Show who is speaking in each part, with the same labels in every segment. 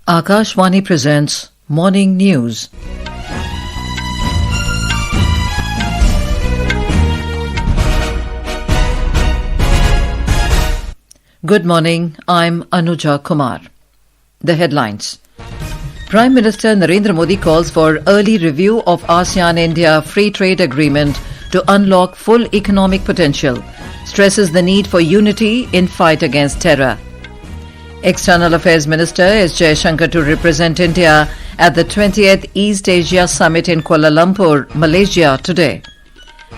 Speaker 1: Akashvani presents Morning News. Good morning, I'm Anuja Kumar. The headlines. Prime Minister Narendra Modi calls for early review of ASEAN-India Free Trade Agreement to unlock full economic potential, stresses the need for unity in fight against terror. External Affairs Minister S. Jaishankar to represent India at the 20th East Asia Summit in Kuala Lumpur, Malaysia today.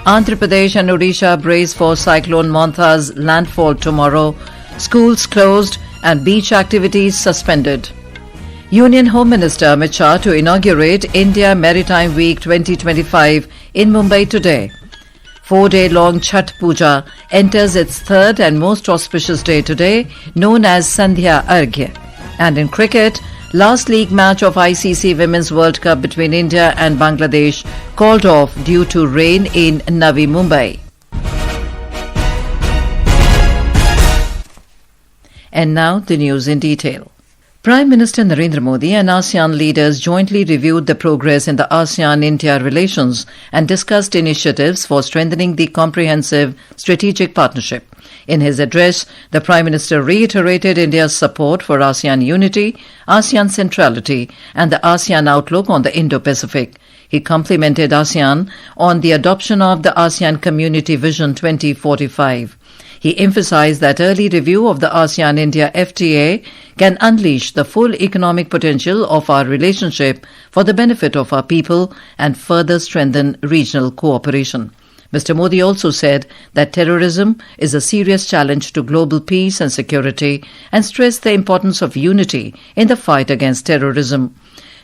Speaker 1: Andhra Pradesh and Odisha brace for Cyclone Montha's landfall tomorrow. Schools closed and beach activities suspended. Union Home Minister Amit Shah to inaugurate India Maritime Week 2025 in Mumbai today. 4-day-long Chhath Puja enters its third and most auspicious day today, known as Sandhya Arghya. And in cricket, last league match of ICC Women's World Cup between India and Bangladesh called off due to rain in Navi Mumbai. And now the news in detail. Prime Minister Narendra Modi and ASEAN leaders jointly reviewed the progress in the ASEAN-India relations and discussed initiatives for strengthening the comprehensive strategic partnership. In his address, the Prime Minister reiterated India's support for ASEAN unity, ASEAN centrality, and the ASEAN outlook on the Indo-Pacific. He complimented ASEAN on the adoption of the ASEAN Community Vision 2045. He emphasized that early review of the ASEAN-India FTA can unleash the full economic potential of our relationship for the benefit of our people and further strengthen regional cooperation. Mr. Modi also said that terrorism is a serious challenge to global peace and security and stressed the importance of unity in the fight against terrorism.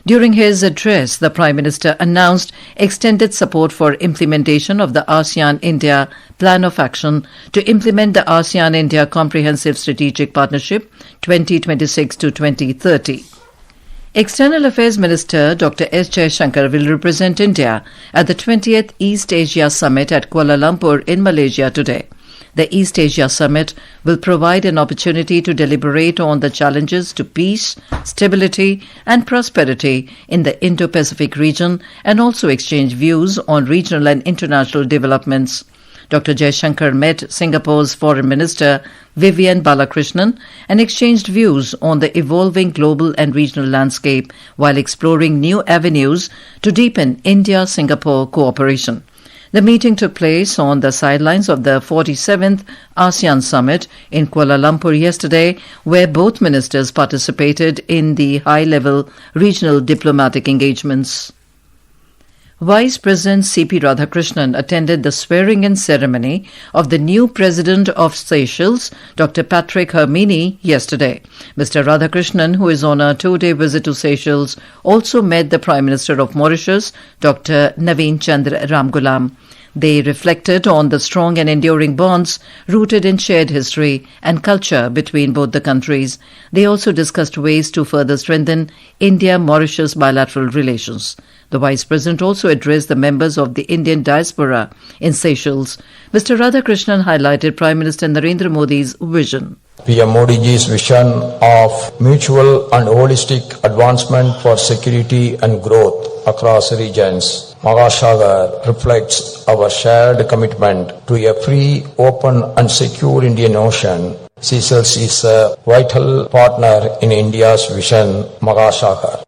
Speaker 1: During his address, the Prime Minister announced extended support for implementation of the ASEAN-India Plan of Action to implement the ASEAN-India Comprehensive Strategic Partnership 2026 to 2030. External Affairs Minister Dr. S. Jaishankar will represent India at the 20th East Asia Summit at Kuala Lumpur in Malaysia today. The East Asia Summit will provide an opportunity to deliberate on the challenges to peace, stability and prosperity in the Indo-Pacific region and also exchange views on regional and international developments. Dr. Jaishankar met Singapore's Foreign Minister Vivian Balakrishnan and exchanged views on the evolving global and regional landscape while exploring new avenues to deepen India-Singapore cooperation. The meeting took place on the sidelines of the 47th ASEAN Summit in Kuala Lumpur yesterday, where both ministers participated in the high-level regional diplomatic engagements. Vice President C.P. Radhakrishnan attended the swearing-in ceremony of the new President of Seychelles, Dr. Patrick Hermini, yesterday. Mr. Radhakrishnan, who is on a 2-day visit to Seychelles, also met the Prime Minister of Mauritius, Dr. Naveen Chandra Ramgoolam. They reflected on the strong and enduring bonds rooted in shared history and culture between both the countries. They also discussed ways to further strengthen India-Mauritius bilateral relations. The Vice President also addressed the members of the Indian diaspora in Seychelles. Mr. Radhakrishnan highlighted Prime Minister Narendra Modi's vision.
Speaker 2: PM Modi ji's vision of mutual and holistic advancement for security and growth across regions. Mahasagar reflects our shared commitment to a free, open and secure Indian Ocean. Seychelles is a vital partner in India's vision, Mahasagar.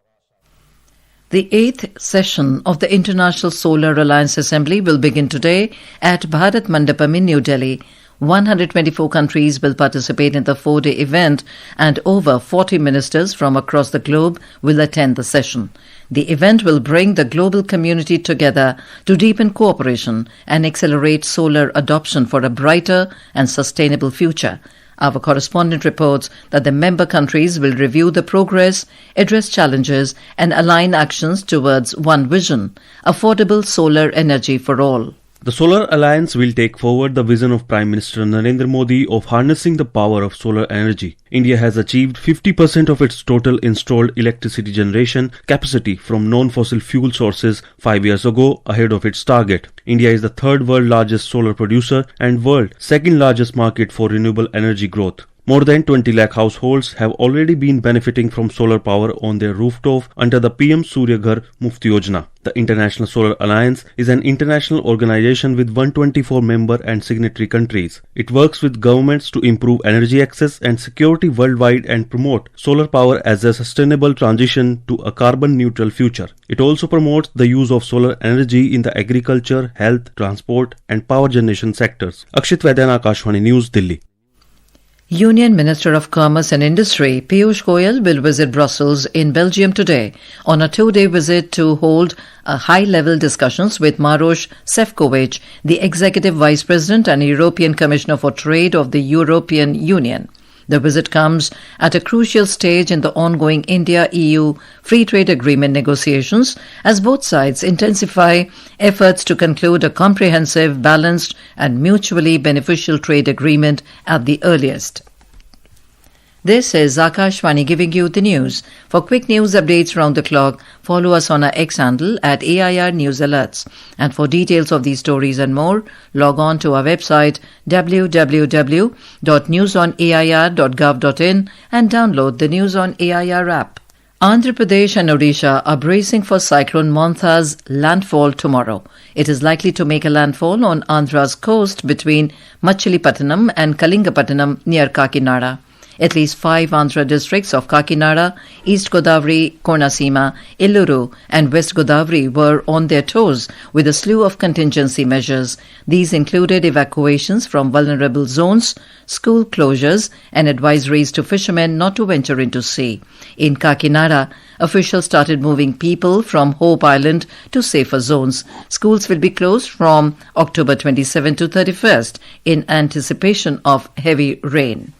Speaker 1: The 8th session of the International Solar Alliance Assembly will begin today at Bharat Mandapam in New Delhi. 124 countries will participate in the 4-day event and over 40 ministers from across the globe will attend the session. The event will bring the global community together to deepen cooperation and accelerate solar adoption for a brighter and sustainable future. Our correspondent reports that the member countries will review the progress, address challenges and align actions towards one vision, affordable solar energy for all.
Speaker 3: The Solar Alliance will take forward the vision of Prime Minister Narendra Modi of harnessing the power of solar energy. India has achieved 50% of its total installed electricity generation capacity from non-fossil fuel sources 5 years ago, ahead of its target. India is the third world largest solar producer and world second largest market for renewable energy growth. More than 20 lakh households have already been benefiting from solar power on their rooftop under the PM Surya Ghar Muft Yojana. The International Solar Alliance is an international organization with 124 member and signatory countries. It works with governments to improve energy access and security worldwide and promote solar power as a sustainable transition to a carbon neutral future. It also promotes the use of solar energy in the agriculture, health, transport and power generation sectors. Akshit Vaidyan, Akashvani News, Delhi.
Speaker 1: Union Minister of Commerce and Industry Piyush Goyal will visit Brussels in Belgium today on a two-day visit to hold high-level discussions with Maroš Šefčovič, the Executive Vice President and European Commissioner for Trade of the European Union. The visit comes at a crucial stage in the ongoing India-EU free trade agreement negotiations as both sides intensify efforts to conclude a comprehensive, balanced and mutually beneficial trade agreement at the earliest. This is Akashvani giving you the news. For quick news updates round the clock, follow us on our X handle at AIR News Alerts. And for details of these stories and more, log on to our website www.newsonair.gov.in and download the News on AIR app. Andhra Pradesh and Odisha are bracing for Cyclone Montha's landfall tomorrow. It is likely to make a landfall on Andhra's coast between Machilipatnam and Kalingapatnam near Kakinada. At least 5 Andhra districts of Kakinada, East Godavari, Konasima, Illuru and West Godavari were on their toes with a slew of contingency measures. These included evacuations from vulnerable zones, school closures and advisories to fishermen not to venture into sea. In Kakinada, officials started moving people from Hope Island to safer zones. Schools will be closed from October 27 to 31st in anticipation of heavy rain.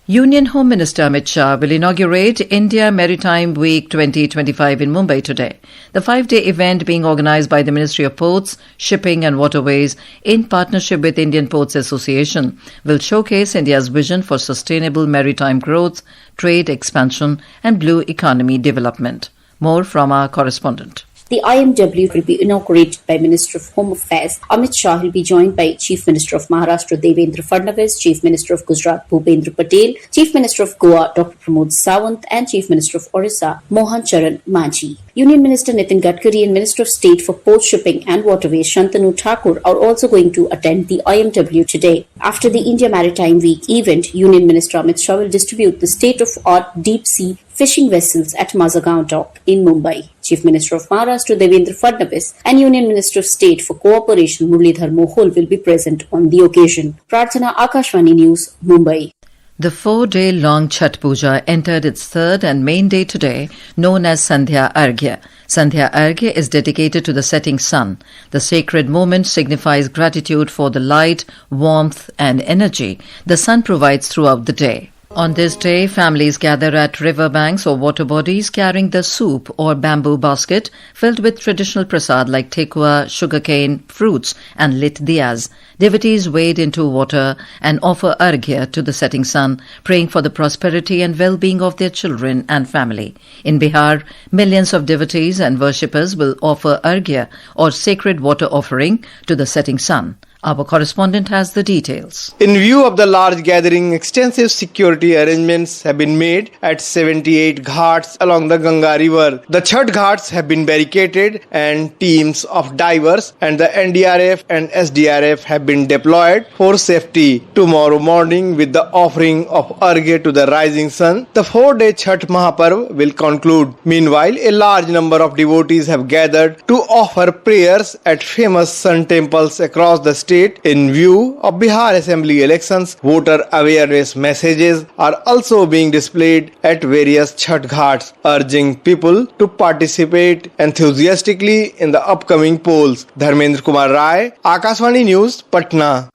Speaker 1: Union Home Minister Amit Shah will inaugurate India Maritime Week 2025 in Mumbai today. The 5-day event being organized by the Ministry of Ports, Shipping and Waterways in partnership with Indian Ports Association will showcase India's vision for sustainable maritime growth, trade expansion and blue economy development. More from our correspondent.
Speaker 4: The IMW will be inaugurated by Minister of Home Affairs Amit Shah. Will be joined by Chief Minister of Maharashtra Devendra Fadnavis, Chief Minister of Gujarat Bhupendra Patel, Chief Minister of Goa Dr. Pramod Sawant and Chief Minister of Orissa Mohan Charan Manjhi. Union Minister Nitin Gadkari and Minister of State for Port Shipping and Waterways Shantanu Thakur are also going to attend the IMW today. After the India Maritime Week event, Union Minister Amit Shah will distribute the state-of-art deep-sea fishing vessels at Mazagaon Dock in Mumbai. Chief Minister of Maharashtra Devendra Fadnavis and Union Minister of State for Cooperation Muralidhar Mohol will be present on the occasion. Prarthana, Akashvani News, Mumbai.
Speaker 1: The 4-day-long Chhath Puja entered its third and main day today, known as Sandhya Arghya. Sandhya Arghya is dedicated to the setting sun. The sacred moment signifies gratitude for the light, warmth and energy the sun provides throughout the day. On this day, families gather at river banks or water bodies carrying the soup or bamboo basket filled with traditional prasad like tekua, sugarcane, fruits and lit diyas. Devotees wade into water and offer arghya to the setting sun, praying for the prosperity and well-being of their children and family. In Bihar, millions of devotees and worshippers will offer arghya or sacred water offering to the setting sun. Our correspondent has the details.
Speaker 5: In view of the large gathering, extensive security arrangements have been made at 78 ghats along the Ganga River. The Chhath ghats have been barricaded and teams of divers and the NDRF and SDRF have been deployed for safety. Tomorrow morning, with the offering of arghya to the rising sun, the 4-day Chhath Mahaparv will conclude. Meanwhile, a large number of devotees have gathered to offer prayers at famous sun temples across the state. In view of Bihar Assembly elections, voter awareness messages are also being displayed at various Chhath ghats, urging people to participate enthusiastically in the upcoming polls. Dharmendra Kumar Rai, Akashvani News, Patna.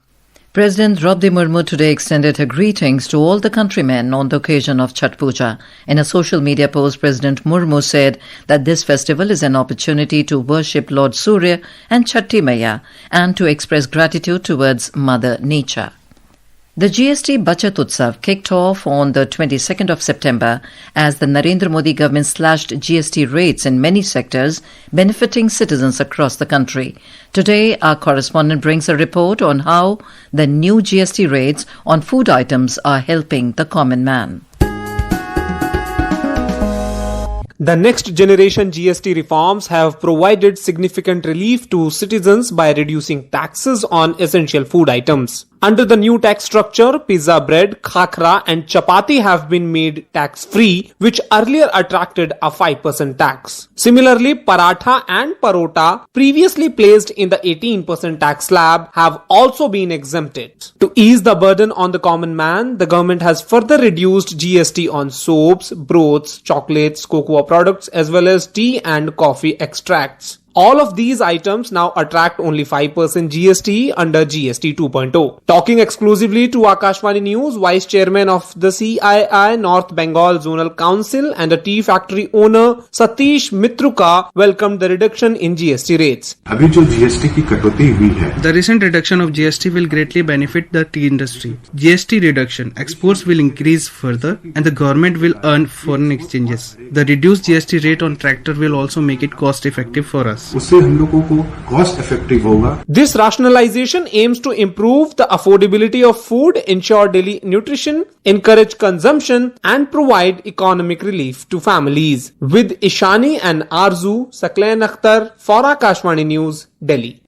Speaker 1: President Draupadi Murmu today extended her greetings to all the countrymen on the occasion of Chhath Puja. In a social media post, President Murmu said that this festival is an opportunity to worship Lord Surya and Chhatti Maiya and to express gratitude towards Mother Nature. The GST Bachat Utsav kicked off on the 22nd of September as the Narendra Modi government slashed GST rates in many sectors, benefiting citizens across the country. Today, our correspondent brings a report on how the new GST rates on food items are helping the common man.
Speaker 6: The next generation GST reforms have provided significant relief to citizens by reducing taxes on essential food items. Under the new tax structure, pizza bread, khakra and chapati have been made tax-free, which earlier attracted a 5% tax. Similarly, paratha and parota, previously placed in the 18% tax slab, have also been exempted. To ease the burden on the common man, the government has further reduced GST on soaps, broths, chocolates, cocoa products as well as tea and coffee extracts. All of these items now attract only 5% GST under GST 2.0. Talking exclusively to Akashvani News, Vice Chairman of the CII North Bengal Zonal Council and a tea factory owner Satish Mitruka welcomed the reduction in GST rates.
Speaker 7: अभी जो GST की कटौती हुई है,
Speaker 8: The recent reduction of GST will greatly benefit the tea industry. GST reduction, exports will increase further and the government will earn foreign exchanges. The reduced GST rate on tractor will also make it cost effective for us.
Speaker 7: उससे हम लोगों को cost effective होगा.
Speaker 6: This rationalization aims to improve the affordability of food, ensure daily nutrition, encourage consumption and provide economic relief to families. With Ishani and Arzu, Saklain Akhtar for Akashvani News, Delhi.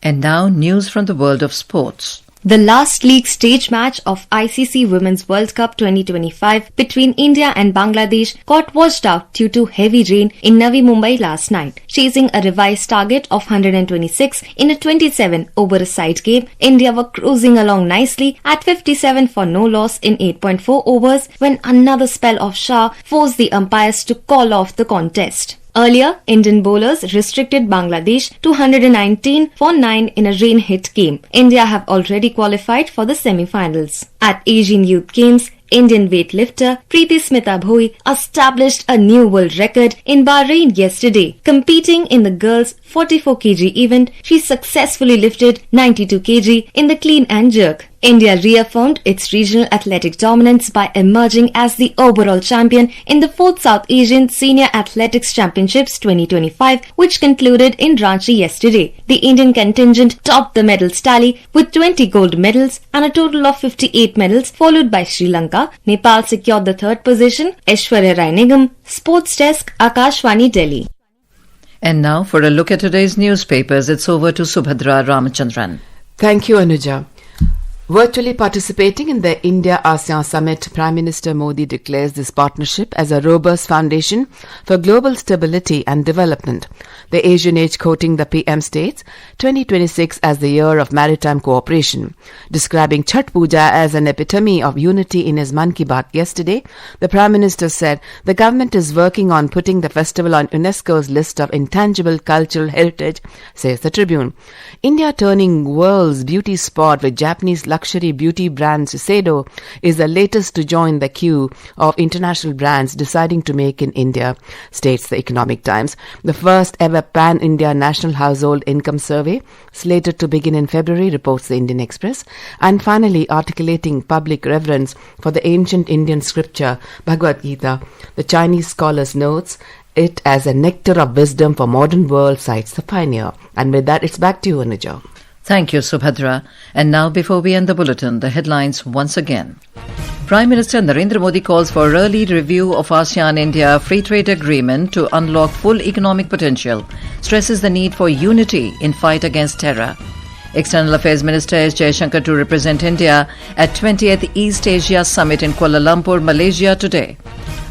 Speaker 1: And now news from the world of sports.
Speaker 9: The last league stage match of ICC Women's World Cup 2025 between India and Bangladesh got washed out due to heavy rain in Navi Mumbai last night. Chasing a revised target of 126 in a 27-over-a-side game, India were cruising along nicely at 57 for no loss in 8.4 overs when another spell of shower forced the umpires to call off the contest. Earlier, Indian bowlers restricted Bangladesh to 119 for 9 in a rain-hit game. India have already qualified for the semi-finals. At Asian Youth Games, Indian weightlifter Preeti Smita Bhoi established a new world record in Bahrain yesterday. Competing in the girls' 44 kg event, she successfully lifted 92 kg in the clean and jerk. India reaffirmed its regional athletic dominance by emerging as the overall champion in the 4th South Asian Senior Athletics Championships 2025, which concluded in Ranchi yesterday. The Indian contingent topped the medals tally with 20 gold medals and a total of 58 medals, followed by Sri Lanka. Nepal secured the 3rd position. Aishwarya Rai Nigam, Sports Desk, Akashvani, Delhi.
Speaker 1: And now for a look at today's newspapers, it's over to Subhadra Ramachandran.
Speaker 10: Thank you, Anuja. Virtually participating in the India-ASEAN Summit, Prime Minister Modi declares this partnership as a robust foundation for global stability and development. The Asian Age quoting the PM states 2026 as the year of maritime cooperation. Describing Chhath Puja as an epitome of unity in his Mann Ki Baat yesterday, the Prime Minister said the government is working on putting the festival on UNESCO's list of intangible cultural heritage, says the Tribune. India turning world's beauty spot with Japanese luxury beauty brand Shiseido is the latest to join the queue of international brands deciding to make in India, states the Economic Times. The first ever pan-India national household income survey, slated to begin in February, reports the Indian Express. And finally, articulating public reverence for the ancient Indian scripture, Bhagavad Gita, the Chinese scholars notes it as a nectar of wisdom for modern world, cites the pioneer. And with that, it's back to you, Anuja.
Speaker 1: Thank you, Subhadra. And now, before we end the bulletin, the headlines once again. Prime Minister Narendra Modi calls for early review of ASEAN-India Free Trade Agreement to unlock full economic potential, stresses the need for unity in fight against terror. External Affairs Minister S. Jaishankar to represent India at 20th East Asia Summit in Kuala Lumpur, Malaysia today.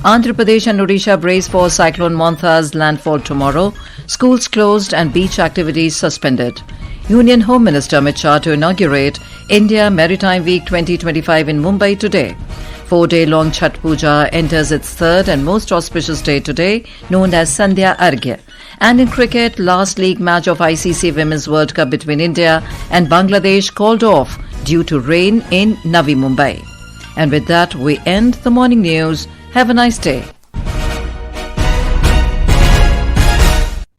Speaker 1: Andhra Pradesh and Odisha brace for Cyclone Montha's landfall tomorrow. Schools closed and beach activities suspended. Union Home Minister Amit Shah to inaugurate India Maritime Week 2025 in Mumbai today. 4-day-long Chhath Puja enters its 3rd and most auspicious day today, known as Sandhya Arghya. And in cricket, last league match of ICC Women's World Cup between India and Bangladesh called off due to rain in Navi Mumbai. And with that, we end the morning news. Have a nice day.